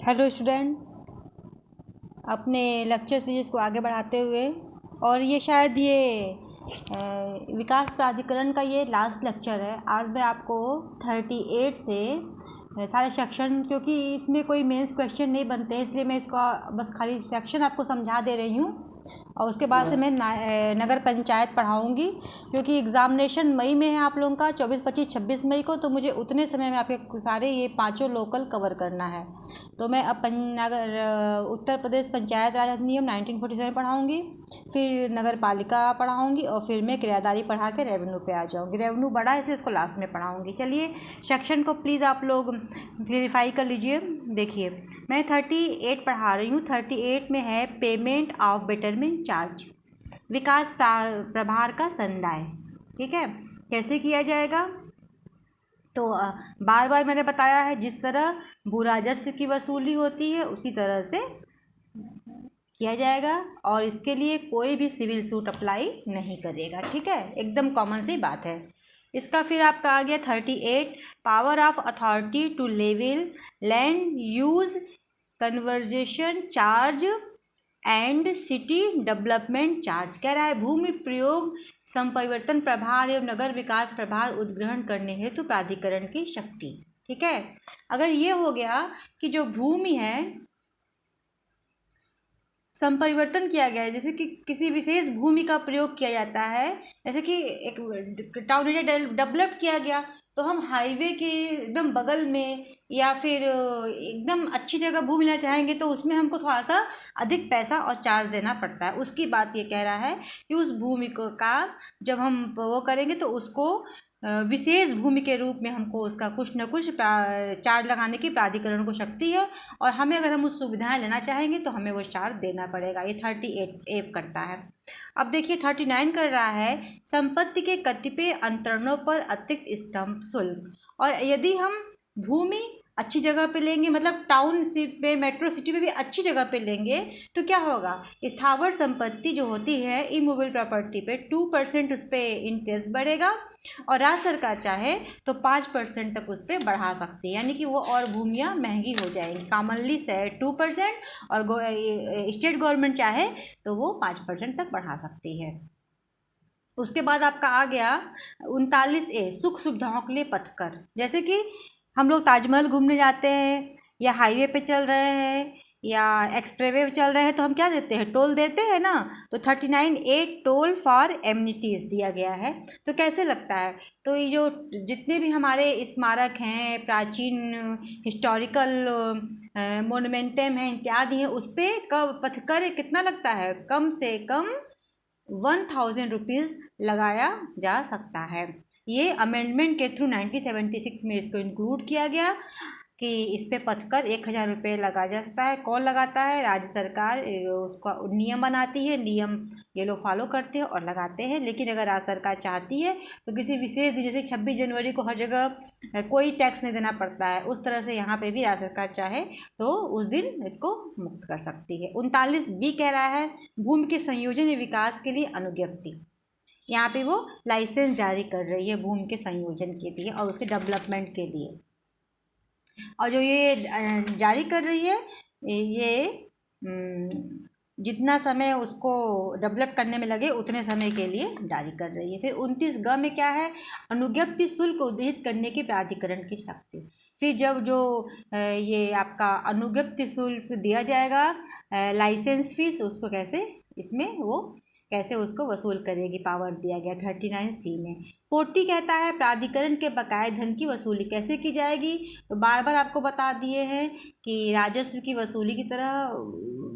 Hello student, अपने lecture series को आगे बढ़ाते हुए और ये शायद विकास प्राधिकरण का ये लास्ट लेक्चर है। आज मैं आपको 38 से सारे सेक्शन, क्योंकि इसमें कोई मेंस क्वेश्चन नहीं बनते हैं, इसलिए मैं इसका बस खाली सेक्शन आपको समझा दे रही हूँ और उसके बाद से मैं नगर पंचायत पढ़ाऊँगी, क्योंकि एग्ज़ामिनेशन मई में है आप लोगों का 24, 25, 26 मई को। तो मुझे उतने समय में आपके सारे ये पांचों लोकल कवर करना है। तो मैं अब उत्तर प्रदेश पंचायत राज अधिनियम 1947 पढ़ाऊँगी, फिर नगर पालिका पढ़ाऊँगी और फिर मैं किराएदारी पढ़ा के रेवेन्यू पे आ जाऊँगी। रेवेन्यू बड़ा है इसलिए इसको लास्ट में पढ़ाऊँगी। चलिए सेक्शन को प्लीज़ आप लोग क्लियरिफाई कर लीजिए। देखिए, मैं 38 पढ़ा रही हूँ। 38 में है पेमेंट ऑफ बेटरमेंट चार्ज, विकास प्रभार का संदाय। ठीक है, कैसे किया जाएगा? तो बार बार मैंने बताया है, जिस तरह भू राजस्व की वसूली होती है उसी तरह से किया जाएगा और इसके लिए कोई भी सिविल सूट अप्लाई नहीं करेगा। ठीक है, एकदम कॉमन सी बात है। इसका फिर आपका आ गया 38, power of authority to level land use conversion charge and city development charge. कह रहा है भूमि प्रयोग संपरिवर्तन प्रभार एवं नगर विकास प्रभार उद्ग्रहण करने हेतु प्राधिकरण की शक्ति। ठीक है, अगर ये हो गया कि जो भूमि है संपरिवर्तन किया गया है, जैसे कि किसी विशेष भूमि का प्रयोग किया जाता है, जैसे कि एक टाउन एरिया डेवलप किया गया, तो हम हाईवे के एकदम बगल में या फिर एकदम अच्छी जगह भूमि लेना चाहेंगे तो उसमें हमको थोड़ा सा अधिक पैसा और चार्ज देना पड़ता है। उसकी बात ये कह रहा है कि उस भूमि को का जब हम वो करेंगे तो उसको विशेष भूमि के रूप में हमको उसका कुछ न कुछ चार्ज लगाने की प्राधिकरण को शक्ति है और हमें अगर हम उस सुविधाएं लेना चाहेंगे तो हमें वो चार्ज देना पड़ेगा। ये 38 करता है। अब देखिए 39 कर रहा है संपत्ति के कतिपय अंतरणों पर अतिरिक्त स्टंप शुल्क। और यदि हम भूमि अच्छी जगह पे लेंगे, मतलब टाउन पे, मेट्रो सिटी में भी अच्छी जगह पे लेंगे, तो क्या होगा? स्थावर संपत्ति जो होती है इमूवेबल प्रॉपर्टी पे 2% उस पर इंटरेस्ट बढ़ेगा और राज्य सरकार चाहे तो 5% तक उस पर बढ़ा सकती है, यानी कि वो और भूमियाँ महंगी हो जाएंगी। कॉमनली से 2% और स्टेट गवर्नमेंट चाहे तो वो 5% तक बढ़ा सकती है। उसके बाद आपका आ गया 39A सुख सुविधाओं के लिए पथकर। जैसे कि हम लोग ताजमहल घूमने जाते हैं या हाईवे पे चल रहे हैं या एक्सप्रेसवे पे चल रहे हैं तो हम क्या देते हैं? टोल देते हैं ना। तो 39A टोल फॉर एम्यूनिटीज़ दिया गया है। तो कैसे लगता है? तो ये जो जितने भी हमारे स्मारक हैं, प्राचीन हिस्टोरिकल मोनुमेंटम हैं इत्यादि हैं, उस पर कब पथकर कितना लगता है? कम से कम 1000 रुपीज़ लगाया जा सकता है। ये अमेंडमेंट के थ्रू 1976 में इसको इंक्लूड किया गया कि इस पे पथकर 1000 रुपये लगा जाता है। कौन लगाता है? राज्य सरकार उसका नियम बनाती है, नियम ये लोग फॉलो करते हैं और लगाते हैं। लेकिन अगर राज्य सरकार चाहती है तो किसी विशेष दिन, जैसे 26 जनवरी को हर जगह कोई टैक्स नहीं देना पड़ता है, उस तरह से यहाँ पे भी राज्य सरकार चाहे तो उस दिन इसको मुक्त कर सकती है। 39B कह रहा है भूमि के संयोजन या विकास के लिए अनुज्ञप्ति। यहाँ पे वो लाइसेंस जारी कर रही है भूमि के संयोजन के लिए और उसके डेवलपमेंट के लिए। और जो ये जारी कर रही है ये जितना समय उसको डेवलप करने में लगे उतने समय के लिए जारी कर रही है। फिर 29G में क्या है? अनुज्ञप्ति शुल्क उद्धृत करने की प्राधिकरण की शक्ति। फिर जब जो ये आपका अनुज्ञप्ति शुल्क दिया जाएगा, लाइसेंस फीस, उसको कैसे इसमें वो कैसे उसको वसूल करेगी, पावर दिया गया 39C में। 40 कहता है प्राधिकरण के बकाये धन की वसूली कैसे की जाएगी। तो बार बार आपको बता दिए हैं कि राजस्व की वसूली की तरह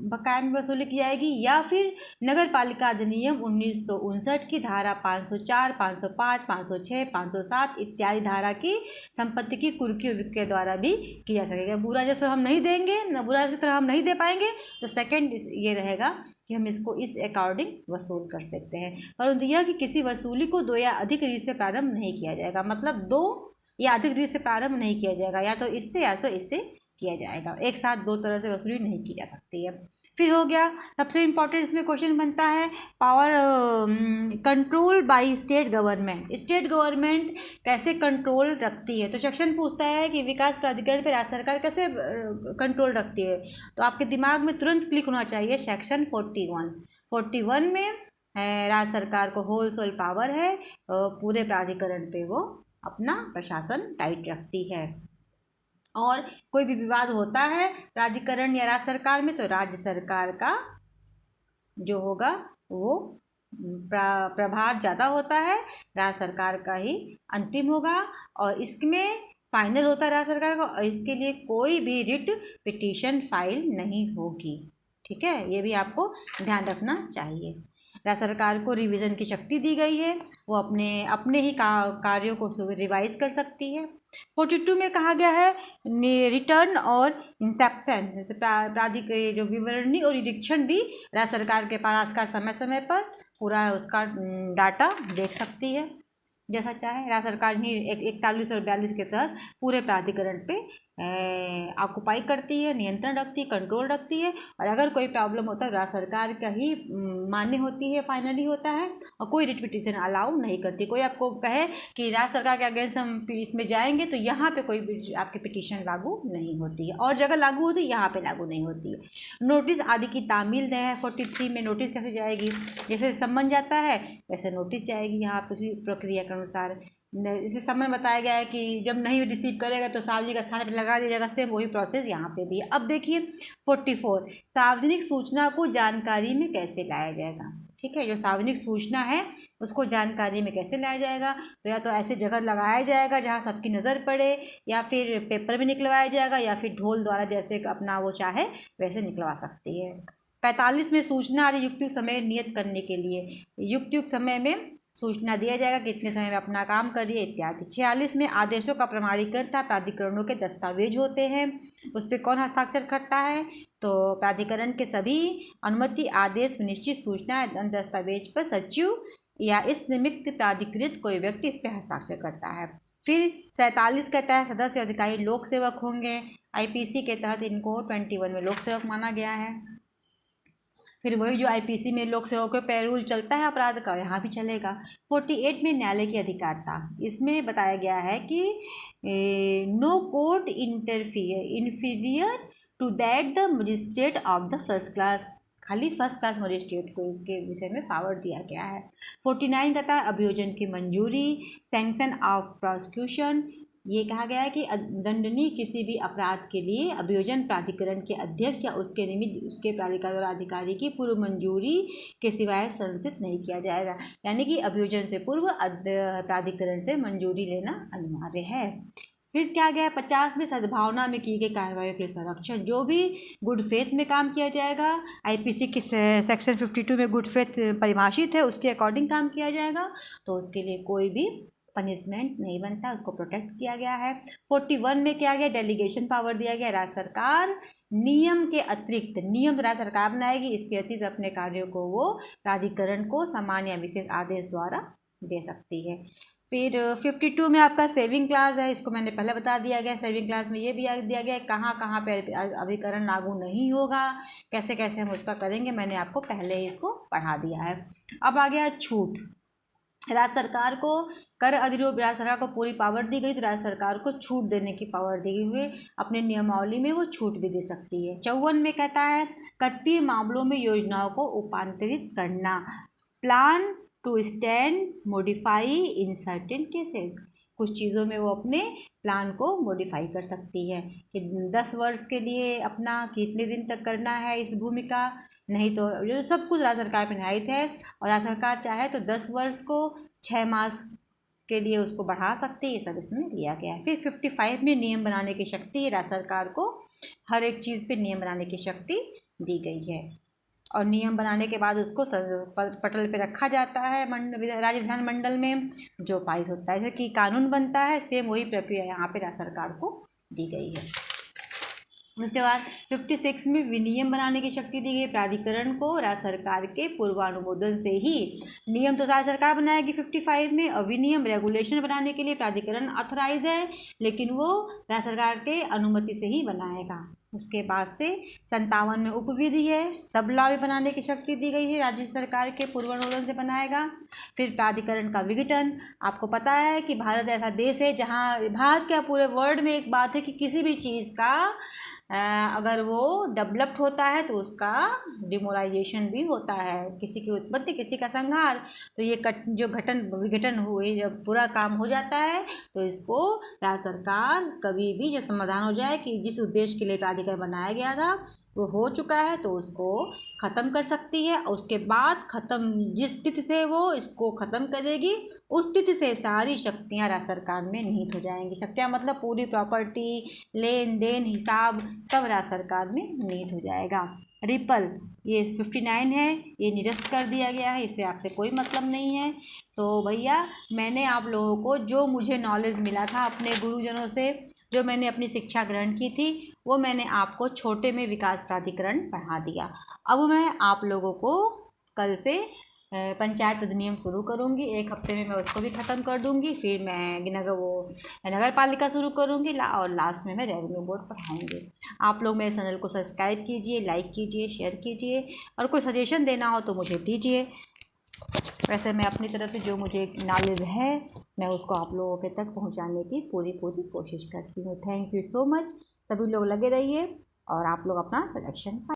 बकाये में वसूली की जाएगी, या फिर नगर पालिका अधिनियम 1959 की धारा 504, 505, 506, 507 इत्यादि धारा की संपत्ति की कुर्की विक्रय द्वारा भी किया जा सकेगा। भू राजस्व हम नहीं देंगे, न भू राजस्व की तरह हम नहीं दे पाएंगे, तो सेकेंड ये रहेगा कि हम इसको इस अकॉर्डिंग वसूल कर सकते हैं। परंतु यह कि किसी वसूली को 2 या अधिक रीति से प्रारंभ नहीं किया जाएगा, मतलब 2 या अधिक रीति से प्रारंभ नहीं किया जाएगा, या तो इससे या तो इससे किया जाएगा। एक साथ 2 तरह से वसूली नहीं की जा सकती है। फिर हो गया सबसे इम्पोर्टेंट इसमें क्वेश्चन बनता है power control by state government. State government कैसे कंट्रोल रखती है, तो सेक्शन पूछता है कि विकास प्राधिकरण पर राज्य सरकार कैसे कंट्रोल रखती है। तो आपके दिमाग में तुरंत क्लिक होना चाहिए सेक्शन 41 में राज्य सरकार को होल सोल पावर है, पूरे प्राधिकरण पे वो अपना प्रशासन टाइट रखती है। और कोई भी विवाद होता है प्राधिकरण या राज्य सरकार में तो राज्य सरकार का जो होगा वो प्रभार ज़्यादा होता है, राज्य सरकार का ही अंतिम होगा और इसमें फाइनल होता है राज्य सरकार का, और इसके लिए कोई भी रिट पिटीशन फाइल नहीं होगी। ठीक है, ये भी आपको ध्यान रखना चाहिए। राज्य सरकार को रिवीजन की शक्ति दी गई है, वो अपने ही कार्यों को रिवाइज कर सकती है। 42 में कहा गया है रिटर्न और इंसेप्शन, प्राधिकरण जो विवरणी और निरीक्षण भी राज्य सरकार के पास का समय समय पर पूरा उसका डाटा देख सकती है जैसा चाहे। राज्य सरकार ही 41 और 42 के तहत पूरे प्राधिकरण पे ऑक्युपाई करती है, नियंत्रण रखती है, कंट्रोल रखती है, और अगर कोई प्रॉब्लम होता है राज्य सरकार का ही मान्य होती है, फाइनली होता है, और कोई रिट पिटीशन अलाउ नहीं करती। कोई आपको कहे कि राज्य सरकार के अगेंस्ट हम इसमें जाएंगे तो यहाँ पे कोई आपकी पिटीशन लागू नहीं होती है, और जगह लागू होती है यहाँ पे लागू नहीं होती है। नोटिस आदि की तामील है 43 में। नोटिस कैसे जाएगी, जैसे सम्मन जाता है वैसे नोटिस जाएगी यहाँ पर उसी प्रक्रिया के अनुसार। इसे सम्मन बताया गया है कि जब नहीं रिसीव करेगा तो सार्वजनिक स्थान पर लगा दिया जाएगा, सेम वही प्रोसेस यहाँ पे भी है। अब देखिए 44 सार्वजनिक सूचना को जानकारी में कैसे लाया जाएगा। ठीक है, जो सार्वजनिक सूचना है उसको जानकारी में कैसे लाया जाएगा, तो या तो ऐसे जगह लगाया जाएगा जहाँ सबकी नज़र पड़े, या फिर पेपर में निकलवाया जाएगा, या फिर ढोल द्वारा जैसे अपना वो चाहे वैसे निकलवा सकती है। 45 में सूचना आदि युक्त समय नियत करने के लिए युक्त समय में सूचना दिया जाएगा कि इतने समय में अपना काम करिए इत्यादि। 46 में आदेशों का प्रमाणीकरण था प्राधिकरणों के दस्तावेज होते हैं, उस पर कौन हस्ताक्षर करता है, तो प्राधिकरण के सभी अनुमति आदेश निश्चित सूचना दस्तावेज पर सचिव या इस निमित्त प्राधिकृत कोई व्यक्ति इस पर हस्ताक्षर करता है। फिर 47 के तहत सदस्य अधिकारी लोक सेवक होंगे, आईपीसी के तहत इनको 21 में लोक सेवक माना गया है। फिर वही जो आईपीसी में लोक सेवकों के पैरूल चलता है अपराध का, यहाँ भी चलेगा। 48 में न्यायालय की अधिकारता, इसमें बताया गया है कि no court inferior to that the magistrate of the first class, खाली फर्स्ट क्लास मजिस्ट्रेट को इसके विषय में पावर दिया गया है। 49 कहता है अभियोजन की मंजूरी, सैंक्शन ऑफ प्रोसिक्यूशन, ये कहा गया है कि दंडनीय किसी भी अपराध के लिए अभियोजन प्राधिकरण के अध्यक्ष या उसके निमित्त उसके प्राधिकार और अधिकारी की पूर्व मंजूरी के सिवाय संसित नहीं किया जाएगा, यानी कि अभियोजन से पूर्व प्राधिकरण से मंजूरी लेना अनिवार्य है। फिर क्या गया 50 में सद्भावना में की गई कार्रवाई के लिए संरक्षण, जो भी गुड फेथ में काम किया जाएगा, आईपीसी के सेक्शन 52 में गुड फेथ परिभाषित है, उसके अकॉर्डिंग काम किया जाएगा, तो उसके लिए कोई भी पनिशमेंट नहीं बनता, उसको प्रोटेक्ट किया गया है। 41 में क्या गया डेलीगेशन पावर दिया गया, राज्य सरकार नियम के अतिरिक्त, नियम राज्य सरकार बनाएगी, इसके अतिरिक्त अपने कार्यों को वो प्राधिकरण को सामान्य या विशेष आदेश द्वारा दे सकती है। फिर 52 में आपका सेविंग क्लास है, इसको मैंने पहले बता दिया गया। सेविंग क्लास में ये भी दिया गया है कहाँ कहाँ पे अभिकरण लागू नहीं होगा, कैसे कैसे हम उसका करेंगे, मैंने आपको पहले ही इसको पढ़ा दिया है। अब आ गया छूट, राज्य सरकार को कर अधिरोध, राज्य सरकार को पूरी पावर दी गई, तो राज्य सरकार को छूट देने की पावर दी हुई, अपने नियमावली में वो छूट भी दे सकती है। 54 में कहता है कतिपय मामलों में योजनाओं को उपांतरित करना, plan to stand modify in certain cases, कुछ चीज़ों में वो अपने प्लान को मॉडिफाई कर सकती है कि 10 वर्ष के लिए अपना कितने दिन तक करना है इस भूमि का, नहीं तो जो सब कुछ राज्य सरकार पर निर्धारित है, और राज्य सरकार चाहे तो 10 वर्ष को 6 मास के लिए उसको बढ़ा सकती है, ये सब इसमें लिया गया है। फिर 55 में नियम बनाने की शक्ति, राज्य सरकार को हर एक चीज़ पे नियम बनाने की शक्ति दी गई है, और नियम बनाने के बाद उसको पटल पे रखा जाता है राज्य विधानमंडल में, जो पारित होता है, जैसे कि कानून बनता है, सेम वही प्रक्रिया यहाँ पे राज्य सरकार को दी गई है। उसके बाद 56 में विनियम बनाने की शक्ति दी गई, प्राधिकरण को राज्य सरकार के पूर्वानुमोदन से ही, नियम तो राज्य सरकार बनाएगी 55 में, और विनियम रेगुलेशन बनाने के लिए प्राधिकरण ऑथराइज है, लेकिन वो राज्य सरकार के अनुमति से ही बनाएगा। उसके बाद से 57 में उपविधि है, सब लॉ भी बनाने की शक्ति दी गई है, राज्य सरकार के पूर्वानुमोदन से बनाएगा। फिर प्राधिकरण का विघटन, आपको पता है कि भारत ऐसा देश है जहाँ भारत क्या पूरे वर्ल्ड में एक बात है कि किसी भी चीज़ का अगर वो डेवलप्ड होता है तो उसका डिमोलाइजेशन भी होता है, किसी की उत्पत्ति किसी का संहार। तो ये जो विघटन हुए जब पूरा काम हो जाता है तो इसको राज्य सरकार कभी भी जब समाधान हो जाए कि जिस उद्देश्य के लिए प्राधिकरण बनाया गया था वो हो चुका है तो उसको ख़त्म कर सकती है। उसके बाद ख़त्म जिस तिथि से वो इसको ख़त्म करेगी उस तिथि से सारी शक्तियाँ राज्य सरकार में निहित हो जाएंगी। शक्तियाँ मतलब पूरी प्रॉपर्टी, लेन देन, हिसाब सब राज्य सरकार में निहित हो जाएगा। रिपल ये 59 है, ये निरस्त कर दिया गया है, इससे आपसे कोई मतलब नहीं है। तो भैया मैंने आप लोगों को जो मुझे नॉलेज मिला था अपने गुरुजनों से, जो मैंने अपनी शिक्षा ग्रहण की थी, वो मैंने आपको छोटे में विकास प्राधिकरण पढ़ा दिया। अब मैं आप लोगों को कल से पंचायत अधिनियम शुरू करूँगी, 1 हफ्ते में मैं उसको भी ख़त्म कर दूँगी। फिर मैं नगर पालिका शुरू करूँगी और लास्ट में मैं रेवेन्यू बोर्ड पढ़ाऊँगी। आप लोग मेरे चैनल को सब्सक्राइब कीजिए, लाइक कीजिए, शेयर कीजिए और कोई सजेशन देना हो तो मुझे दीजिए। वैसे मैं अपनी तरफ से जो मुझे नॉलेज है मैं उसको आप लोगों के तक पहुंचाने की पूरी कोशिश करती हूँ। Thank you so much. सभी लोग लगे रहिए और आप लोग अपना सिलेक्शन